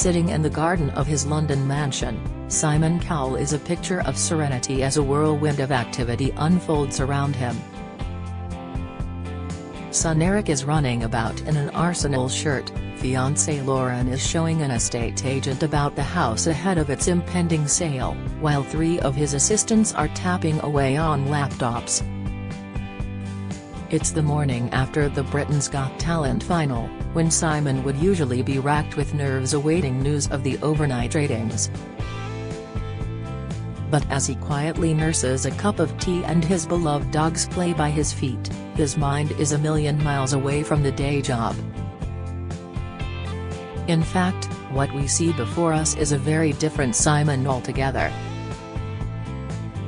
Sitting in the garden of his London mansion, Simon Cowell is a picture of serenity as a whirlwind of activity unfolds around him. Son Eric is running about in an Arsenal shirt, fiancée Lauren is showing an estate agent about the house ahead of its impending sale, while 3 of his assistants are tapping away on laptops. It's the morning after the Britain's Got Talent final, when Simon would usually be racked with nerves awaiting news of the overnight ratings. But as he quietly nurses a cup of tea and his beloved dogs play by his feet, his mind is a million miles away from the day job. In fact, what we see before us is a very different Simon altogether.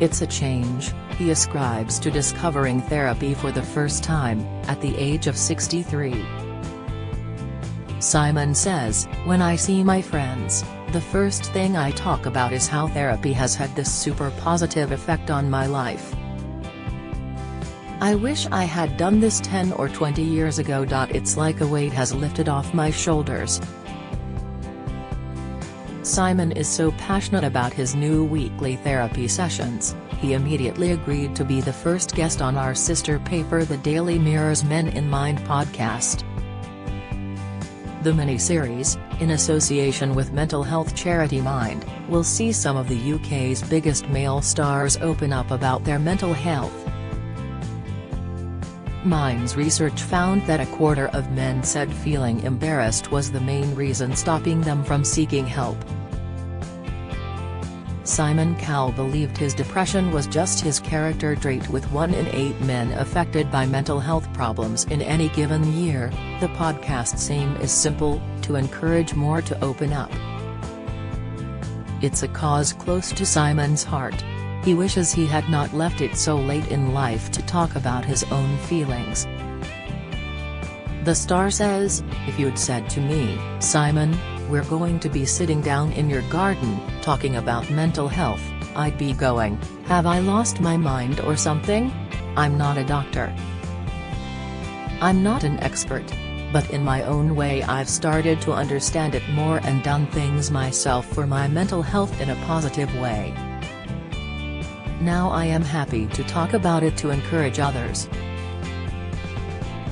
It's a change he ascribes to discovering therapy for the first time, at the age of 63. Simon says, "When I see my friends, the first thing I talk about is how therapy has had this super positive effect on my life. I wish I had done this 10 or 20 years ago. It's like a weight has lifted off my shoulders." Simon is so passionate about his new weekly therapy sessions, he immediately agreed to be the first guest on our sister paper the Daily Mirror's Men in Mind podcast. The mini-series, in association with mental health charity Mind, will see some of the UK's biggest male stars open up about their mental health. Mind's research found that 1/4 of men said feeling embarrassed was the main reason stopping them from seeking help. Simon Cowell believed his depression was just his character trait, with 1 in 8 men affected by mental health problems in any given year. The podcast's aim is simple: to encourage more to open up. It's a cause close to Simon's heart. He wishes he had not left it so late in life to talk about his own feelings. The star says, "If you'd said to me, Simon, we're going to be sitting down in your garden, talking about mental health, I'd be going, have I lost my mind or something? I'm not a doctor. I'm not an expert. But in my own way I've started to understand it more and done things myself for my mental health in a positive way. Now I am happy to talk about it to encourage others."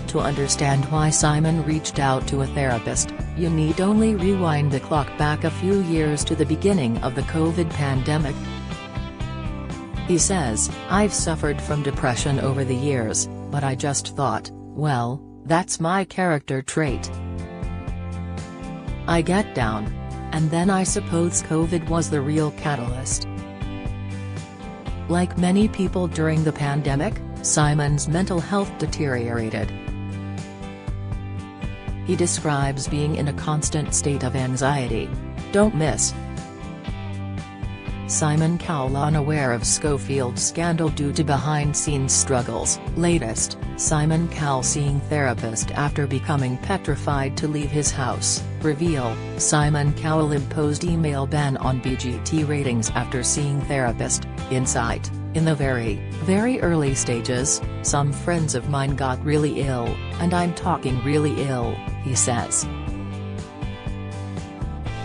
To understand why Simon reached out to a therapist, you need only rewind the clock back a few years to the beginning of the COVID pandemic. He says, "I've suffered from depression over the years, but I just thought, well, that's my character trait. I get down. And then I suppose COVID was the real catalyst." Like many people during the pandemic, Simon's mental health deteriorated. He describes being in a constant state of anxiety. Don't miss. Simon Cowell unaware of Schofield's scandal due to behind-scenes struggles. Latest, Simon Cowell seeing therapist after becoming petrified to leave his house. Reveal, Simon Cowell imposed email ban on BGT ratings after seeing therapist. Insight, in the very early stages, some friends of mine got really ill, and I'm talking really ill, he says.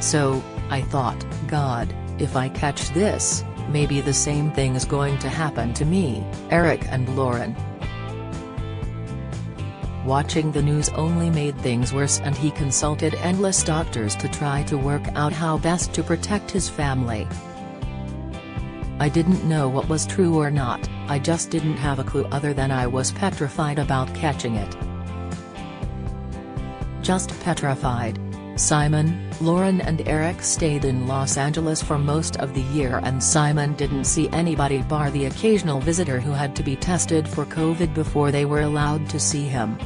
So, I thought, God, if I catch this, maybe the same thing is going to happen to me, Eric and Lauren. Watching the news only made things worse, and he consulted endless doctors to try to work out how best to protect his family. "I didn't know what was true or not, I just didn't have a clue other than I was petrified about catching it. Just petrified." Simon, Lauren and Eric stayed in Los Angeles for most of the year, and Simon didn't see anybody bar the occasional visitor who had to be tested for COVID before they were allowed to see him.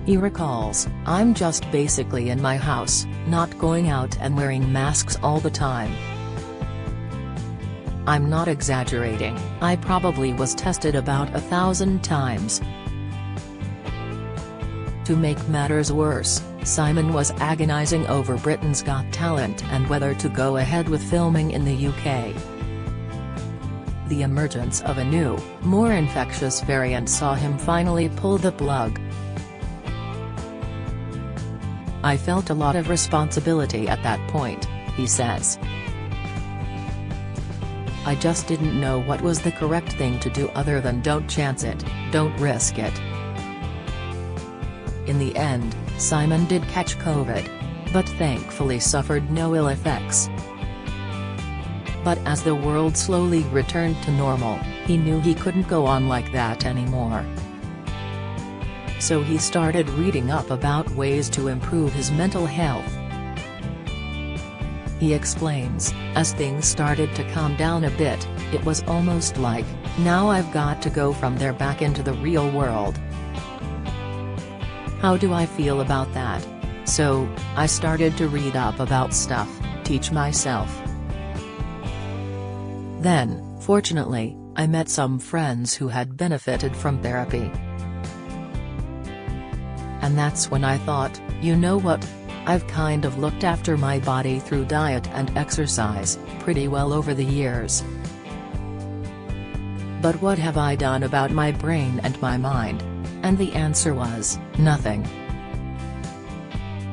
He recalls, "I'm just basically in my house, not going out and wearing masks all the time. I'm not exaggerating, I probably was tested about 1,000 times." To make matters worse, Simon was agonizing over Britain's Got Talent and whether to go ahead with filming in the UK. The emergence of a new, more infectious variant saw him finally pull the plug. I felt a lot of responsibility at that point, he says. I just didn't know what was the correct thing to do other than don't chance it, don't risk it. In the end, Simon did catch COVID, but thankfully suffered no ill effects. But as the world slowly returned to normal, he knew he couldn't go on like that anymore. So he started reading up about ways to improve his mental health. He explains, as things started to calm down a bit, it was almost like, now I've got to go from there back into the real world. How do I feel about that? So, I started to read up about stuff, teach myself. Then, fortunately, I met some friends who had benefited from therapy. And that's when I thought, you know what? I've kind of looked after my body through diet and exercise, pretty well over the years. But what have I done about my brain and my mind? And the answer was, nothing.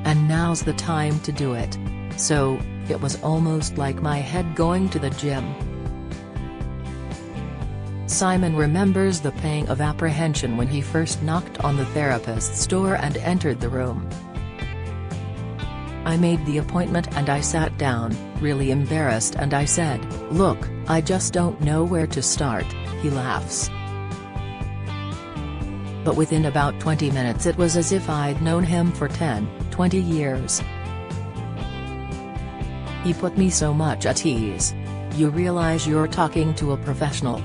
And now's the time to do it. So, it was almost like my head going to the gym. Simon remembers the pang of apprehension when he first knocked on the therapist's door and entered the room. I made the appointment and I sat down, really embarrassed, and I said, "Look, I just don't know where to start," he laughs. But within about 20 minutes it was as if I'd known him for 10, 20 years. He put me so much at ease. You realize you're talking to a professional.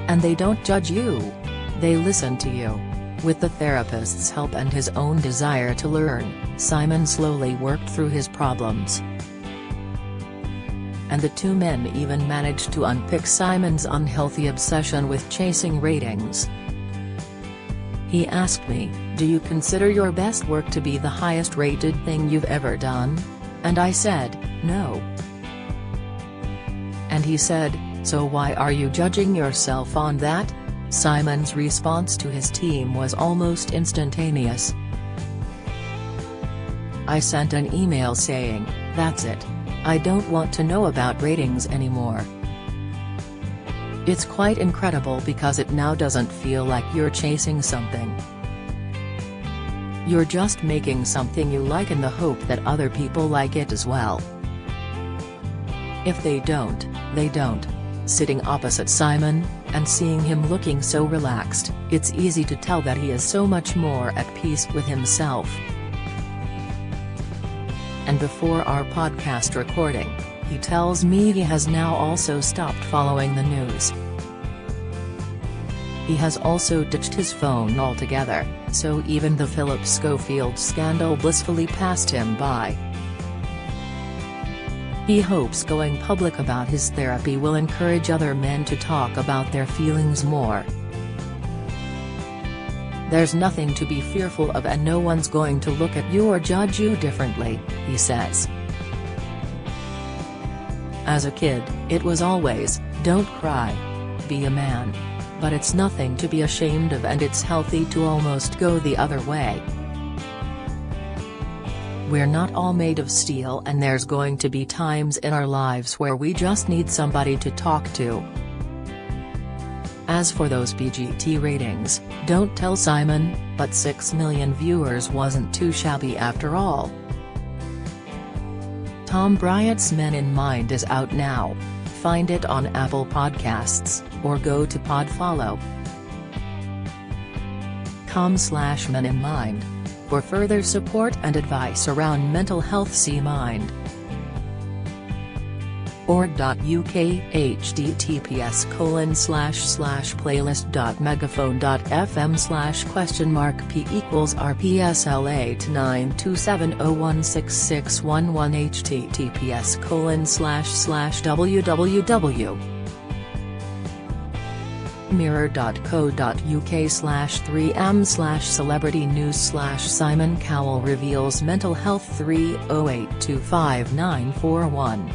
And they don't judge you. They listen to you. With the therapist's help and his own desire to learn, Simon slowly worked through his problems. And the two men even managed to unpick Simon's unhealthy obsession with chasing ratings. He asked me, "Do you consider your best work to be the highest rated thing you've ever done?" And I said, "No." And he said, "So why are you judging yourself on that?" Simon's response to his team was almost instantaneous. I sent an email saying, "That's it. I don't want to know about ratings anymore." It's quite incredible because it now doesn't feel like you're chasing something. You're just making something you like in the hope that other people like it as well. If they don't, they don't. Sitting opposite Simon, and seeing him looking so relaxed, it's easy to tell that he is so much more at peace with himself. And before our podcast recording, he tells me he has now also stopped following the news. He has also ditched his phone altogether, so even the Philip Schofield scandal blissfully passed him by. He hopes going public about his therapy will encourage other men to talk about their feelings more. There's nothing to be fearful of and no one's going to look at you or judge you differently, he says. As a kid, it was always, don't cry. Be a man. But it's nothing to be ashamed of and it's healthy to almost go the other way. We're not all made of steel and there's going to be times in our lives where we just need somebody to talk to. As for those BGT ratings, don't tell Simon, but 6 million viewers wasn't too shabby after all. Tom Bryant's Men in Mind is out now. Find it on Apple Podcasts, or go to podfollow.com/Men in Mind. For further support and advice around mental health, see Mind. org.uk https://playlist.megaphone.fm/p=p equals rpsla to 927016611 mirror.co.uk/3m/celebrity news/Simon Cowell reveals mental health 308259141